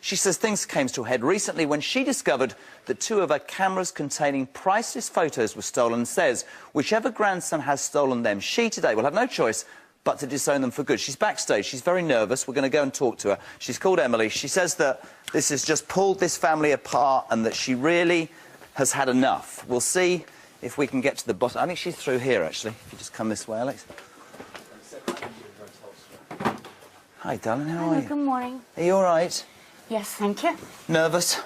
She says things came to a head recently when she discovered that 2 of her cameras containing priceless photos were stolen, and says whichever grandson has stolen them, she today will have no choice but to disown them for good. She's backstage. She's very nervous. We're going to go and talk to her. She's called Emily. She says that this has just pulled this family apart and that she really has had enough. We'll see if we can get to the bottom. I think she's through here, actually. If you just come this way, Alex. Hi, darling. How are you? Good morning. Are you all right? Yes, thank you. Nervous?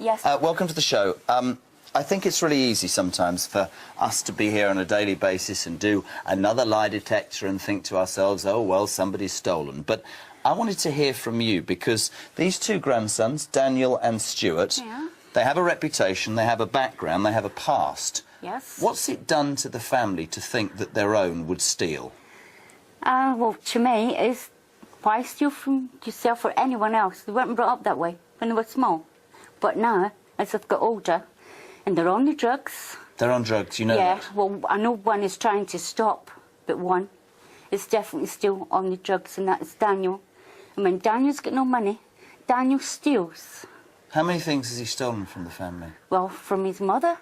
Yes. Welcome to the show. I think it's really easy sometimes for us to be here on a daily basis and do another lie detector and think to ourselves, oh, well, somebody's stolen. But I wanted to hear from you because these 2 grandsons, Daniel and Stuart, they have a reputation, they have a background, they have a past. Yes. What's it done to the family to think that their own would steal? Well, to me, it's why steal from yourself or anyone else? They weren't brought up that way when they were small. But now, as they've got older, and they're on the drugs. They're on drugs, you know that? Yeah, well, I know one is trying to stop, but one is definitely still on the drugs, and that's Daniel. And when Daniel's got no money, Daniel steals. How many things has he stolen from the family? Well, from his mother,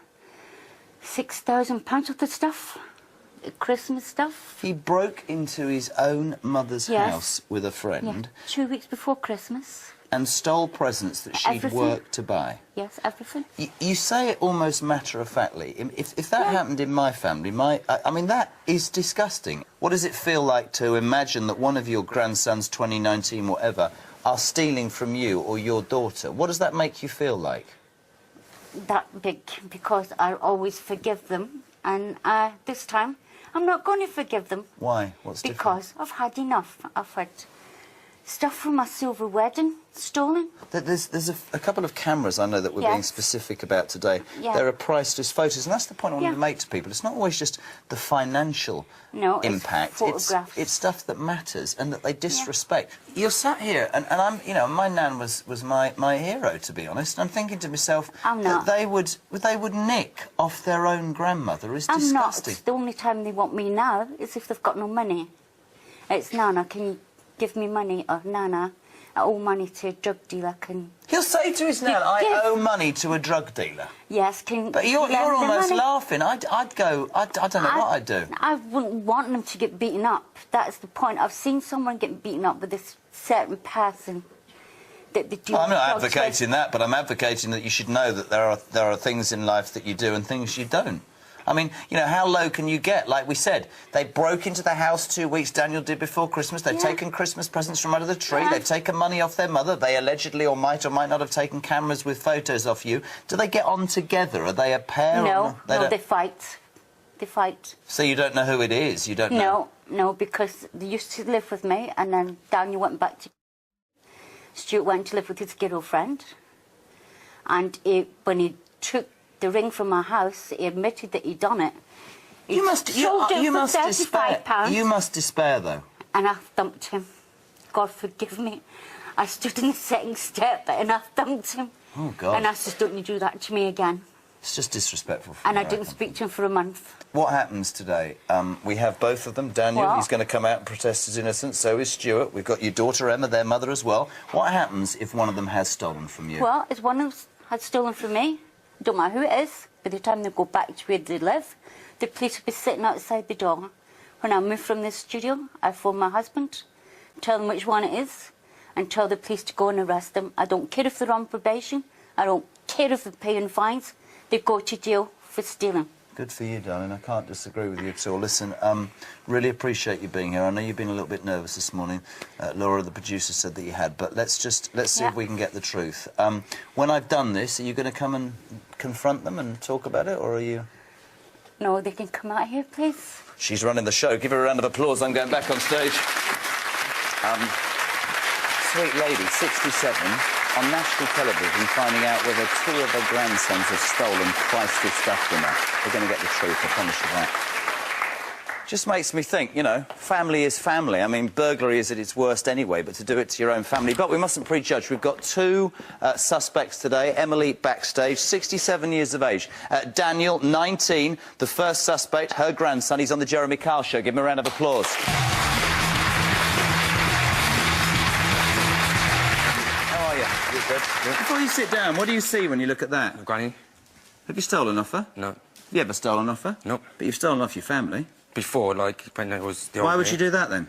£6,000 worth of stuff, Christmas stuff. He broke into his own mother's house with a friend. Yeah, 2 weeks before Christmas. And stole presents that she'd worked to buy. Yes, everything. You say it almost matter-of-factly. If that happened in my family, I mean, that is disgusting. What does it feel like to imagine that one of your grandsons, 2019, whatever, are stealing from you or your daughter? What does that make you feel like? That big, because I always forgive them. And this time, I'm not going to forgive them. Why? What's different? Because I've had enough. I've had stuff from my silver wedding stolen. There's a couple of cameras I know that we're being specific about today. Yeah. There are priceless photos, and that's the point I want to make to people. It's not always just the financial impact. It's stuff that matters and that they disrespect. You're sat here, and I'm, you know, my nan was my hero, to be honest. I'm thinking to myself that they would nick off their own grandmother is disgusting. I'm not. The only time they want me now is if they've got no money. It's Nana, can you give me money, or Nana, I owe money to a drug dealer, can... He'll say to his nan, I owe money to a drug dealer. Yes, can... But you're almost laughing. I'd go, I don't know what I'd do. I wouldn't want them to get beaten up. That's the point. I've seen someone get beaten up with this certain person that they do... Well, I'm not advocating that, but I'm advocating that you should know that there are things in life that you do and things you don't. I mean, you know, how low can you get? Like we said, they broke into the house 2 weeks, Daniel did, before Christmas. They've taken Christmas presents from under the tree. They've taken money off their mother. They allegedly or might not have taken cameras with photos of you. Do they get on together? Are they a pair? No, they fight. They fight. So you don't know who it is? You don't know? No, because they used to live with me, and then Daniel went back to... Stuart went to live with his girlfriend. And when he took the ring from my house, he admitted that he'd done it. You must despair. You must despair, though. And I thumped him. God forgive me. I stood in the second step and I thumped him. Oh, God. And I said, don't you do that to me again. It's just disrespectful. And I didn't speak to him for a month. What happens today? We have both of them. Daniel, he's going to come out and protest his innocence. So is Stuart. We've got your daughter, Emma, their mother as well. What happens if one of them has stolen from you? Well, if one of them had stolen from me, don't matter who it is, by the time they go back to where they live, the police will be sitting outside the door. When I move from this studio, I phone my husband, tell them which one it is, and tell the police to go and arrest them. I don't care if they're on probation. I don't care if they're paying fines. They go to jail for stealing. Good for you, darling. I can't disagree with you at all. Listen, really appreciate you being here. I know you've been a little bit nervous this morning. Laura, the producer, said that you had, but let's see if we can get the truth. When I've done this, are you going to come and confront them and talk about it, or are you... No, they can come out here, please. She's running the show. Give her a round of applause. I'm going back on stage. Sweet lady, 67, on national television, finding out whether 2 of her grandsons have stolen priceless stuff from her. We're going to get the truth, I promise you that. Just makes me think, you know, family is family. I mean, burglary is at its worst anyway, but to do it to your own family. But we mustn't prejudge. We've got 2 suspects today. Emily, backstage, 67 years of age. Daniel, 19, the first suspect, her grandson. He's on the Jeremy Kyle Show. Give him a round of applause. How are you? Before you sit down, what do you see when you look at that? Granny? Have you stolen off her? No. Have you ever stolen off her? No. But you've stolen off your family. Before, like, when it was the Why would you do that, then?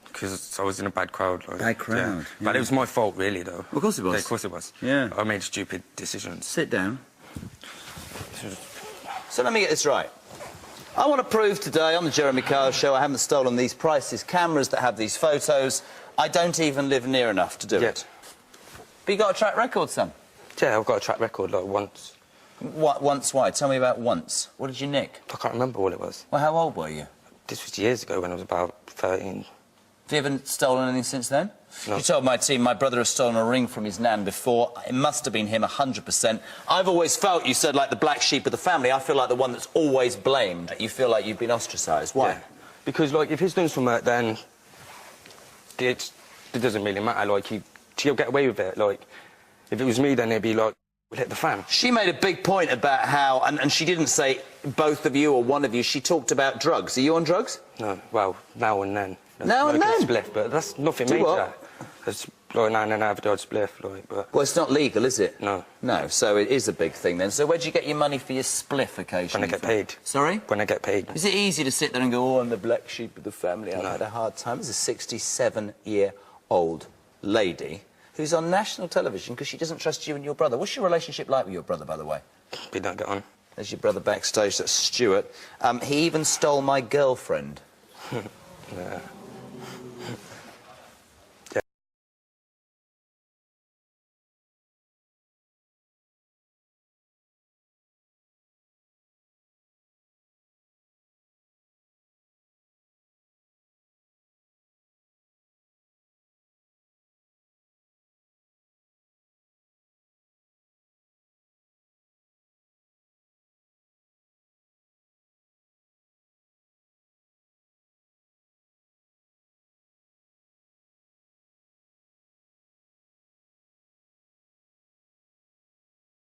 Because I was in a bad crowd. Like, Bad crowd, Yeah. yeah. But it was my fault, really, though. Of course it was. Yeah, of course it was. Yeah. I made stupid decisions. Sit down. So let me get this right. I want to prove today on the Jeremy Kyle Show I haven't stolen these priceless cameras that have these photos. I don't even live near enough to do it. But you got a track record, son? Yeah, I've got a track record, like, once. What, once why? Tell me about once. What did you nick? I can't remember what it was. Well, how old were you? This was years ago when I was about 13. Have you ever stolen anything since then? No. You told my team my brother has stolen a ring from his nan before. It must have been him 100%. I've always felt you said like the black sheep of the family. I feel like the one that's always blamed. You feel like you've been ostracised. Why? Yeah. Because, like, if he's done something, then it doesn't really matter. Like, he'll get away with it. Like, if it was me, then it'd be like, we'll hit the fan. She made a big point about how, and she didn't say both of you or one of you, she talked about drugs. Are you on drugs? No, well, now and then. Now and then? Spliff, but that's nothing Do major. what? It's like now and then I have a dodge spliff, like, but... Well, it's not legal, is it? No. No, so it is a big thing then. So where'd you get your money for your spliff occasionally? When I get paid. Sorry? When I get paid. Is it easy to sit there and go, oh, I'm the black sheep of the family, I've had a hard time? This is a 67-year-old lady who's on national television because she doesn't trust you and your brother. What's your relationship like with your brother, by the way? We don't get on. There's your brother backstage, that's Stuart. He even stole my girlfriend. Yeah.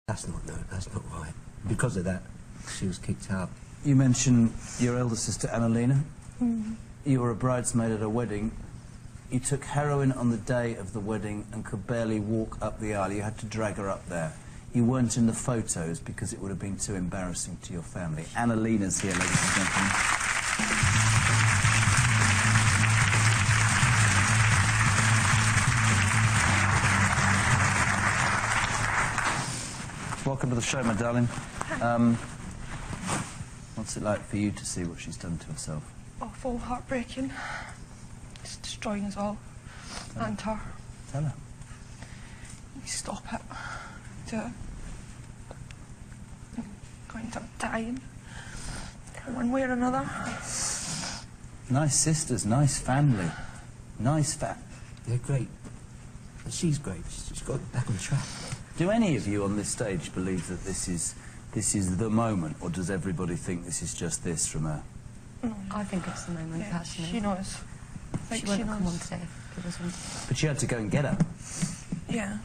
That's not right. Because of that, she was kicked out. You mentioned your elder sister, Annalena. You were a bridesmaid at a wedding. You took heroin on the day of the wedding and could barely walk up the aisle. You had to drag her up there. You weren't in the photos because it would have been too embarrassing to your family. Annalena's here, ladies and gentlemen. Welcome to the show, my darling. What's it like for you to see what she's done to herself? Awful, heartbreaking. It's destroying us all. And her. Tell her. You stop it. Do it. I'm going to dying. One way or another. Nice sisters, nice family. They're great. And she's great. She's got back on track. Do any of you on this stage believe that this is the moment, or does everybody think this is just this from her? No. I think it's the moment, Yeah, personally. she knows. Like, She wouldn't knows. come on today if it wasn't. But you had to go and get her. Yeah.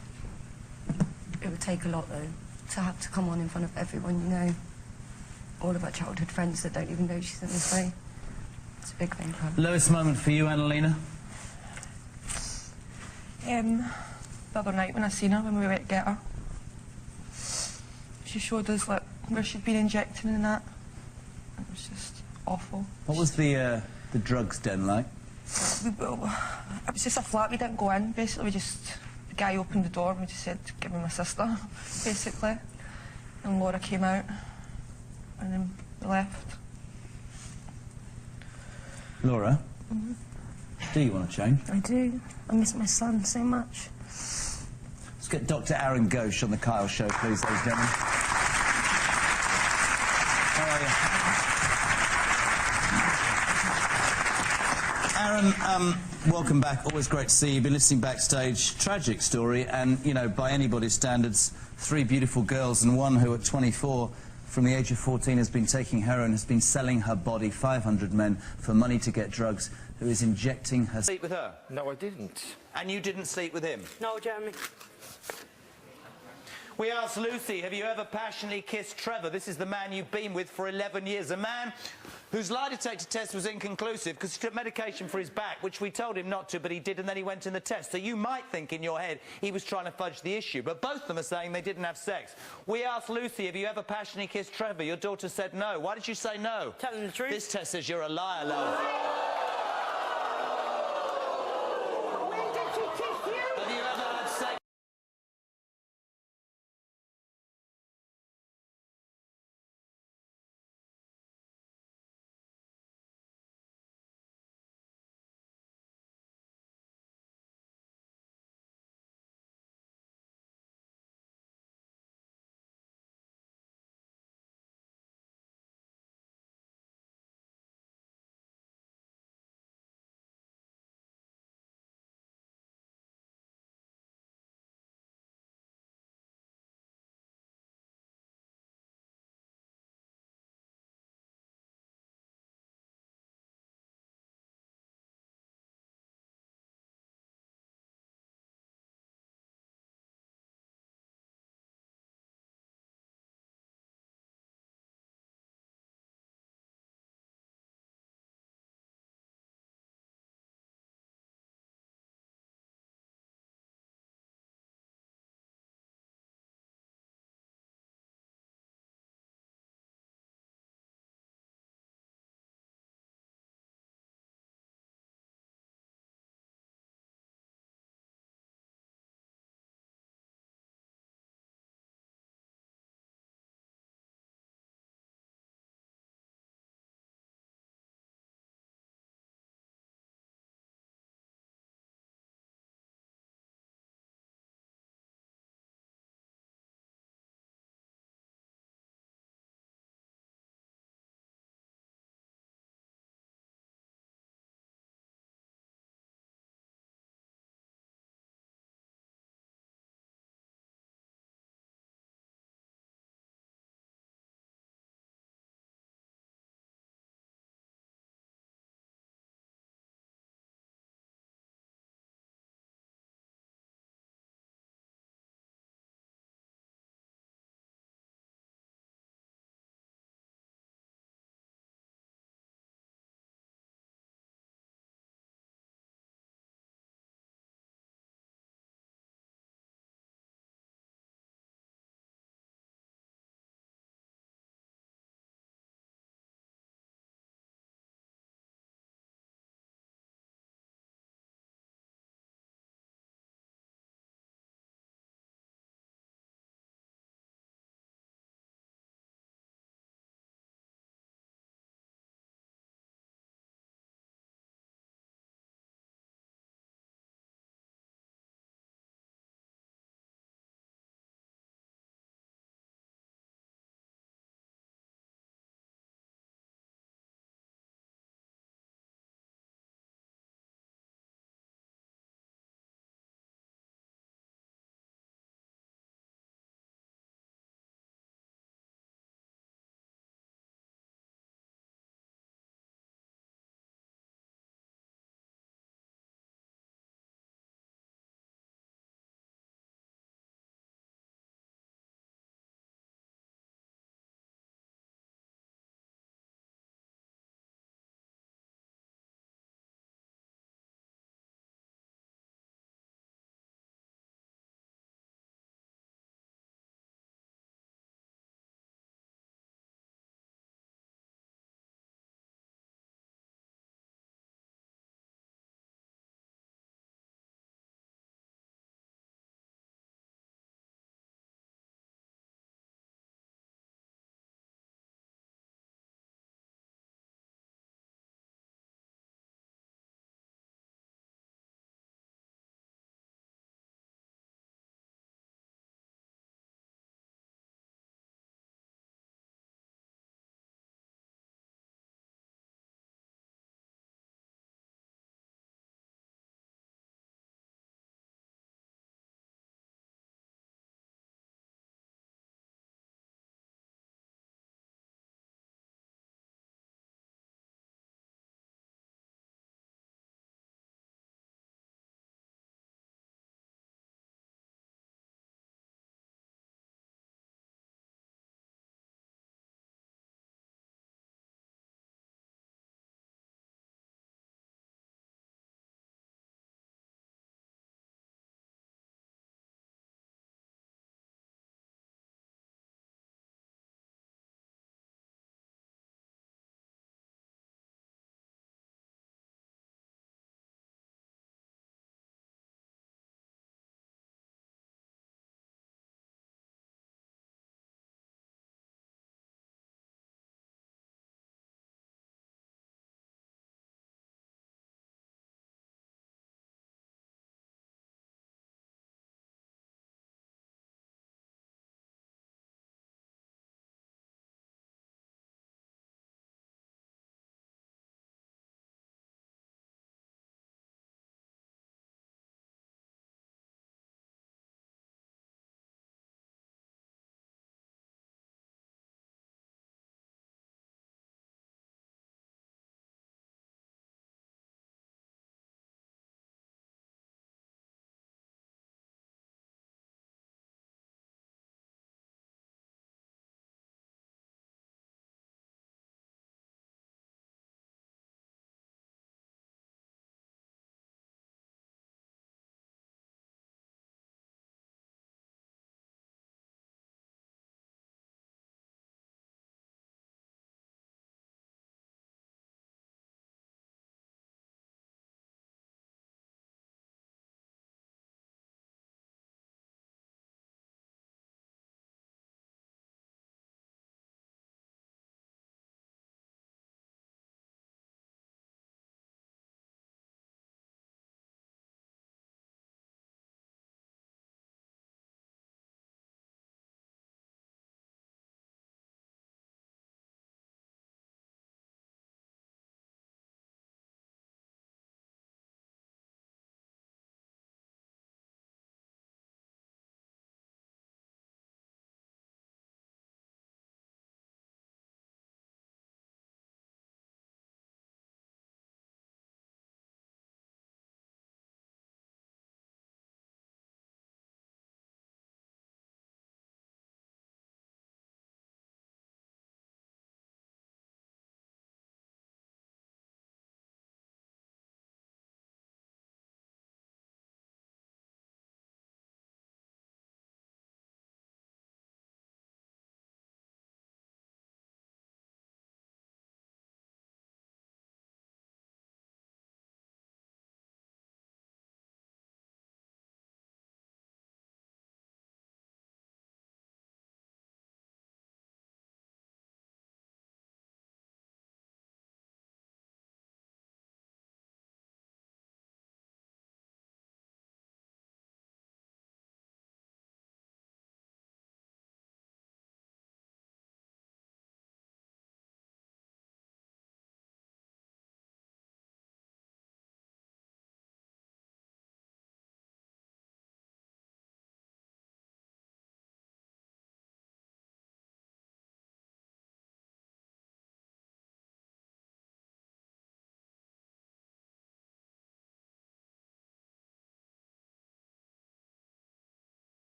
It would take a lot, though, to have to come on in front of everyone you know. All of our childhood friends that don't even know she's in this way. It's a big thing for her. Lowest moment for you, Annalena? The other night when I seen her, when we went to get her, she showed us like where she'd been injecting and that. It was just awful. What was the drugs den like? It was just a flat, we didn't go in. Basically, the guy opened the door and we just said, give me my sister, basically. And Laura came out, and then we left. Laura? Do you want to change? I do. I miss my son so much. Let's get Dr. Aaron Ghosh on the Kyle Show, please, ladies and gentlemen. How are you? Aaron, welcome back. Always great to see you. You've been listening backstage. Tragic story, and, you know, by anybody's standards, 3 beautiful girls and one who at 24, from the age of 14, has been taking heroin, has been selling her body, 500 men, for money to get drugs, who is injecting her... Sleep with her? No, I didn't. And you didn't sleep with him? No, Jeremy. We asked Lucy, have you ever passionately kissed Trevor? This is the man you've been with for 11 years. A man whose lie detector test was inconclusive because he took medication for his back, which we told him not to, but he did, and then he went in the test. So you might think in your head he was trying to fudge the issue, but both of them are saying they didn't have sex. We asked Lucy, have you ever passionately kissed Trevor? Your daughter said no. Why did you say no? Telling the truth. This test says you're a liar, love.